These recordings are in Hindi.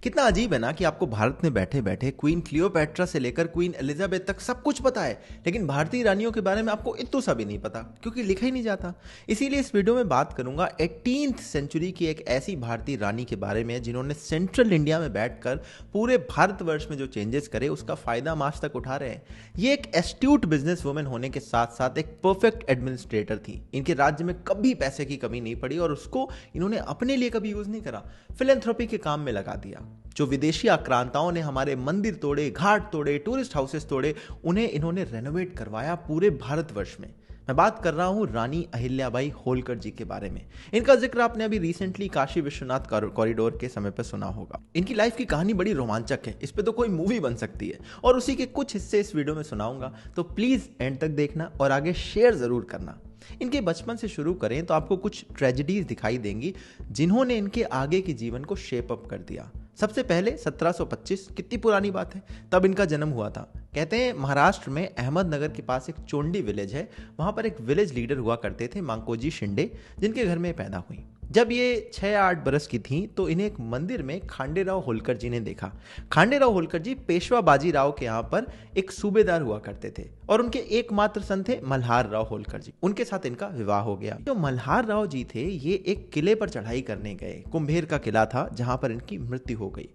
कितना अजीब है ना कि आपको भारत में बैठे बैठे क्वीन क्लियोपैट्रा से लेकर क्वीन एलिजाबेथ तक सब कुछ पता है, लेकिन भारतीय रानियों के बारे में आपको इतना सा भी नहीं पता क्योंकि लिखा ही नहीं जाता। इसीलिए इस वीडियो में बात करूंगा 18th सेंचुरी की एक ऐसी भारतीय रानी के बारे में जिन्होंने सेंट्रल इंडिया में बैठकर पूरे भारतवर्ष में जो चेंजेस करे उसका फायदा हम आज तक उठा रहे हैं। ये एक एस्ट्यूट बिजनेस वुमेन होने के साथ साथ एक परफेक्ट एडमिनिस्ट्रेटर थी। इनके राज्य में कभी पैसे की कमी नहीं पड़ी और उसको इन्होंने अपने लिए कभी यूज नहीं करा, फिलैंथ्रोपी के काम में लगा दिया। जो विदेशी आक्रांताओं ने हमारे मंदिर तोड़े, घाट तोड़े, टूरिस्ट हाउसेस तोड़े, उन्हें इन्होंने रेनोवेट करवाया पूरे भारतवर्ष में। मैं बात कर रहा हूं रानी अहिल्याबाई होलकर जी के बारे में। इनका जिक्र आपने अभी रिसेंटली काशी विश्वनाथ कॉरिडोर के समय पर सुना होगा। इनकी लाइफ की कहानी बड़ी रोमांचक है, इस पे तो कोई मूवी बन सकती है और उसी के कुछ हिस्से इस वीडियो में सुनाऊंगा, तो प्लीज एंड तक देखना और आगे शेयर जरूर करना। इनके बचपन से शुरू करें तो आपको कुछ ट्रेजेडीज दिखाई देंगी जिन्होंने इनके आगे के जीवन को शेप अप कर दिया। सबसे पहले 1725, कितनी पुरानी बात है, तब इनका जन्म हुआ था। कहते हैं महाराष्ट्र में अहमदनगर के पास एक चोंडी विलेज है, वहां पर एक विलेज लीडर हुआ करते थे मांकोजी शिंदे, जिनके घर में पैदा हुई। जब ये 6-8 बरस की थी तो इन्हें एक मंदिर में खांडेराव होलकर जी ने देखा। खांडेराव होलकर जी पेशवा बाजीराव के यहाँ पर एक सूबेदार हुआ करते थे और उनके एकमात्र सन थे मल्हार राव होलकर जी। उनके साथ इनका विवाह हो गया। जो मल्हार राव जी थे ये एक किले पर चढ़ाई करने गए, कुंभेर का किला था जहां पर इनकी मृत्यु हो गई।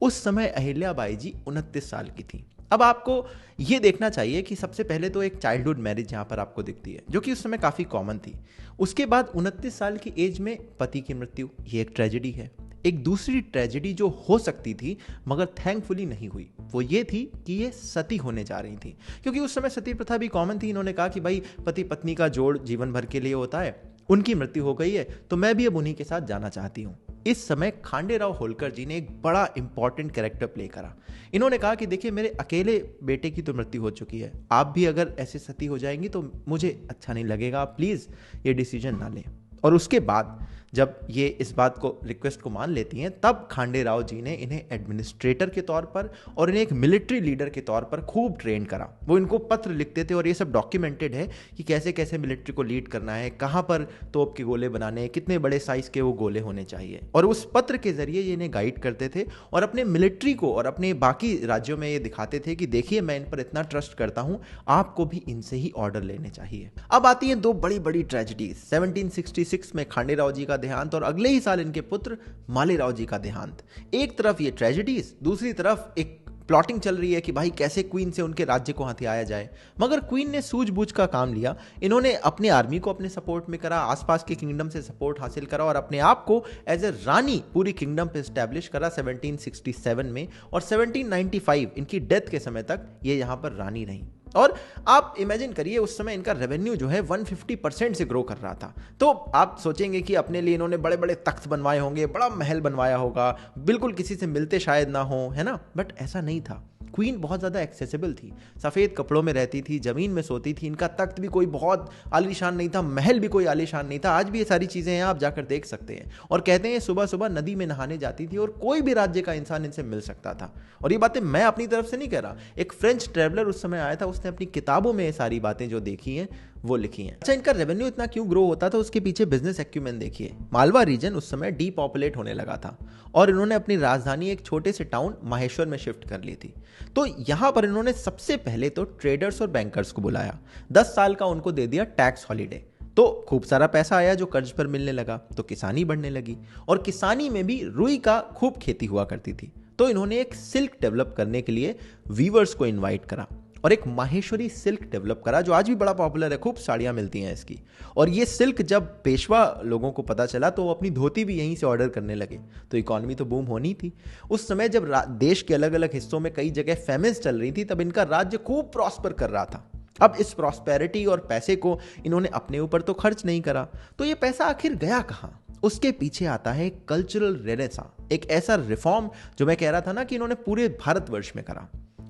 उस समय अहिल्याबाई जी 29 साल की थी। अब आपको ये देखना चाहिए कि सबसे पहले तो एक चाइल्डहुड मैरिज यहाँ पर आपको दिखती है जो कि उस समय काफ़ी कॉमन थी। उसके बाद 29 साल की एज में पति की मृत्यु, ये एक ट्रेजेडी है। एक दूसरी ट्रेजेडी जो हो सकती थी मगर थैंकफुली नहीं हुई, वो ये थी कि ये सती होने जा रही थी, क्योंकि उस समय सती प्रथा भी कॉमन थी। इन्होंने कहा कि भाई पति पत्नी का जोड़ जीवन भर के लिए होता है, उनकी मृत्यु हो गई है तो मैं भी अब उन्हीं के साथ जाना चाहती हूँ। इस समय खांडेराव होलकर जी ने एक बड़ा इंपॉर्टेंट कैरेक्टर प्ले करा। इन्होंने कहा कि देखिए मेरे अकेले बेटे की तो मृत्यु हो चुकी है, आप भी अगर ऐसे सती हो जाएंगी तो मुझे अच्छा नहीं लगेगा, आप प्लीज ये डिसीजन ना लें। और उसके बाद जब ये इस बात को रिक्वेस्ट को मान लेती हैं तब खांडेराव जी ने इन्हें एडमिनिस्ट्रेटर के तौर पर और इन्हें एक मिलिट्री लीडर के तौर पर खूब ट्रेन करा। वो इनको पत्र लिखते थे और ये सब डॉक्यूमेंटेड है कि कैसे कैसे मिलिट्री को लीड करना है, कहाँ पर तोप के गोले बनाने हैं, कितने बड़े साइज के वो गोले होने चाहिए। और उस पत्र के जरिए ये इन्हें गाइड करते थे और अपने मिलिट्री को और अपने बाकी राज्यों में ये दिखाते थे कि देखिए मैं इन पर इतना ट्रस्ट करता हूँ, आपको भी इनसे ही ऑर्डर लेने चाहिए। अब आती हैं दो बड़ी बड़ी ट्रेजिडीज। 1766 में खांडेराव जी का देहांत और अगले ही साल इनके पुत्र मालेराव जी का देहांत। एक तरफ ये ट्रेजेडीज, दूसरी तरफ एक प्लॉटिंग चल रही है कि भाई कैसे क्वीन से उनके राज्य को हथियाया जाए। मगर क्वीन ने सूझबूझ का काम लिया। इन्होंने अपनी आर्मी को अपने सपोर्ट में करा, आसपास के किंगडम से सपोर्ट हासिल करा और अपने आप को एज ए रानी पूरी किंगडम पे स्टैब्लिश करा 1767 में। और 1795 इनकी डेथ के समय तक ये यहाँ पर रानी रही। और आप इमेजिन करिए उस समय इनका रेवेन्यू जो है 150% से ग्रो कर रहा था। तो आप सोचेंगे कि अपने लिए इन्होंने बड़े बड़े तख्त बनवाए होंगे, बड़ा महल बनवाया होगा, बिल्कुल किसी से मिलते शायद ना हो, है ना। बट ऐसा नहीं था। क्वीन बहुत ज़्यादा एक्सेसिबल थी, सफ़ेद कपड़ों में रहती थी, ज़मीन में सोती थी। इनका तख्त भी कोई बहुत आलीशान नहीं था, महल भी कोई आलीशान नहीं था। आज भी ये सारी चीज़ें हैं, आप जाकर देख सकते हैं। और कहते हैं सुबह सुबह नदी में नहाने जाती थी और कोई भी राज्य का इंसान इनसे मिल सकता था। और ये बातें मैं अपनी तरफ से नहीं कह रहा, एक फ्रेंच ट्रैवलर उस समय आया था, उसने अपनी किताबों में ये सारी बातें जो देखी हैं वो लिखी हैं। अच्छा, इनका रेवेन्यू इतना क्यों ग्रो होता था, उसके पीछे बिजनेस एक्यूमेन देखिए। मालवा रीजन उस समय डीपॉपुलेट होने लगा था और इन्होंने अपनी राजधानी एक छोटे से टाउन माहेश्वर में शिफ्ट कर ली थी। तो यहां पर इन्होंने सबसे पहले तो ट्रेडर्स और बैंकर्स को बुलाया। 10 साल का उनको दे दिया टैक्स हॉलीडे। तो खूब सारा पैसा आया जो कर्ज पर मिलने लगा, तो किसानी बढ़ने लगी। और किसानी में भी रुई का खूब खेती हुआ करती थी। तो इन्होंने एक सिल्क डेवलप करने के लिए वीवर्स को इन्वाइट करा और एक माहेश्वरी सिल्क डेवलप करा जो आज भी बड़ा पॉपुलर है, खूब साड़ियां मिलती हैं इसकी। और ये सिल्क जब पेशवा लोगों को पता चला तो वो अपनी धोती भी यहीं से ऑर्डर करने लगे। तो इकॉनमी तो बूम होनी थी। उस समय जब देश के अलग अलग हिस्सों में कई जगह फेमिन्स चल रही थी तब इनका राज्य खूब प्रॉस्पर कर रहा था। अब इस प्रॉस्पेरिटी और पैसे को इन्होंने अपने ऊपर तो खर्च नहीं करा, तो ये पैसा आखिर गया कहाँ। उसके पीछे आता है कल्चरल रेनेसां, एक ऐसा रिफॉर्म जो मैं कह रहा था ना कि इन्होंने पूरे भारतवर्ष में करा।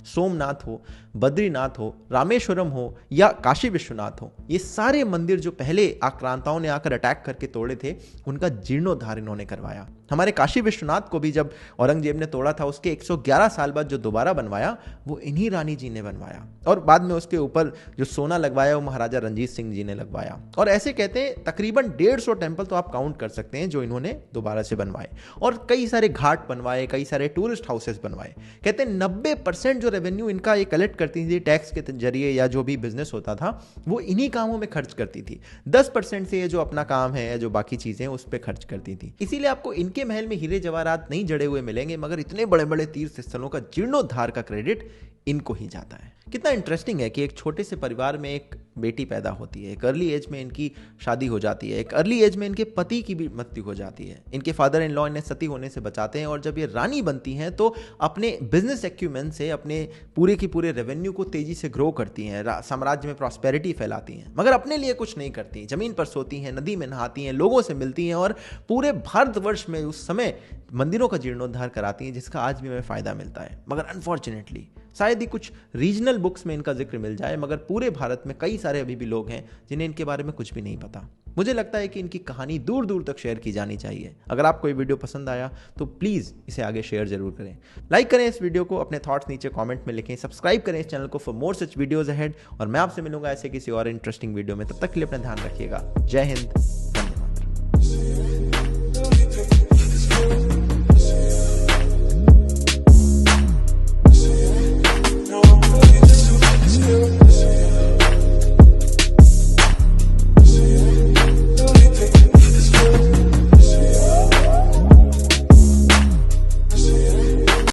सोमनाथ हो, बद्रीनाथ हो, रामेश्वरम हो या काशी विश्वनाथ हो, ये सारे मंदिर जो पहले आक्रांताओं ने आकर अटैक करके तोड़े थे, उनका जीर्णोद्धार इन्होंने करवाया। हमारे काशी विश्वनाथ को भी जब औरंगजेब ने तोड़ा था, उसके 111 साल बाद जो दोबारा बनवाया वो इन्हीं रानी जी ने बनवाया, और बाद में उसके ऊपर जो सोना लगवाया वो महाराजा रंजीत सिंह जी ने लगवाया। और ऐसे कहते हैं तकरीबन 150 टेम्पल तो आप काउंट कर सकते हैं जो इन्होंने दोबारा से बनवाए, और कई सारे घाट बनवाए, कई सारे टूरिस्ट हाउसेस बनवाए। कहते हैं 90% जो रेवेन्यू इनका ये कलेक्ट करती थी टैक्स के जरिए या जो भी बिजनेस होता था वो इन्हीं कामों में खर्च करती थी। 10% से ये जो अपना काम है, जो बाकी चीजें उस पर खर्च करती थी। इसीलिए आपको इनके महल में हीरे जवाहरात नहीं जड़े हुए मिलेंगे, मगर इतने बड़े बड़े तीर्थ स्थलों का जीर्णोद्धार का क्रेडिट इनको ही जाता है। कितना इंटरेस्टिंग है कि एक छोटे से परिवार में एक बेटी पैदा होती है, एक अर्ली एज में इनकी शादी हो जाती है, एक अर्ली एज में इनके पति की भी मृत्यु हो जाती है, इनके फादर इन लॉ इन्हें सती होने से बचाते हैं, और जब ये रानी बनती हैं तो अपने बिजनेस एक्यूमेंट से अपने पूरे की पूरे रेवेन्यू को तेजी से ग्रो करती हैं, साम्राज्य में प्रॉस्पेरिटी फैलाती हैं, मगर अपने लिए कुछ नहीं करती। जमीन पर सोती हैं, नदी में नहाती हैं, लोगों से मिलती हैं, और पूरे भारतवर्ष में उस समय मंदिरों का जीर्णोद्धार कराती हैं, जिसका आज भी हमें फायदा मिलता है। मगर अनफॉर्चुनेटली शायद ही कुछ रीजनल बुक्स में इनका जिक्र मिल जाए, मगर पूरे भारत में कई सारे अभी भी लोग हैं जिन्हें इनके बारे में कुछ भी नहीं पता। मुझे लगता है कि इनकी कहानी दूर दूर तक शेयर की जानी चाहिए। अगर आपको ये वीडियो पसंद आया तो प्लीज़ इसे आगे शेयर जरूर करें, लाइक करें इस वीडियो को, अपने थॉट्स नीचे कमेंट में लिखें, सब्सक्राइब करें इस चैनल को for more such videos ahead. और मैं आपसे मिलूंगा ऐसे किसी और इंटरेस्टिंग वीडियो में। तब तक के लिए अपना ध्यान रखिएगा। जय हिंद।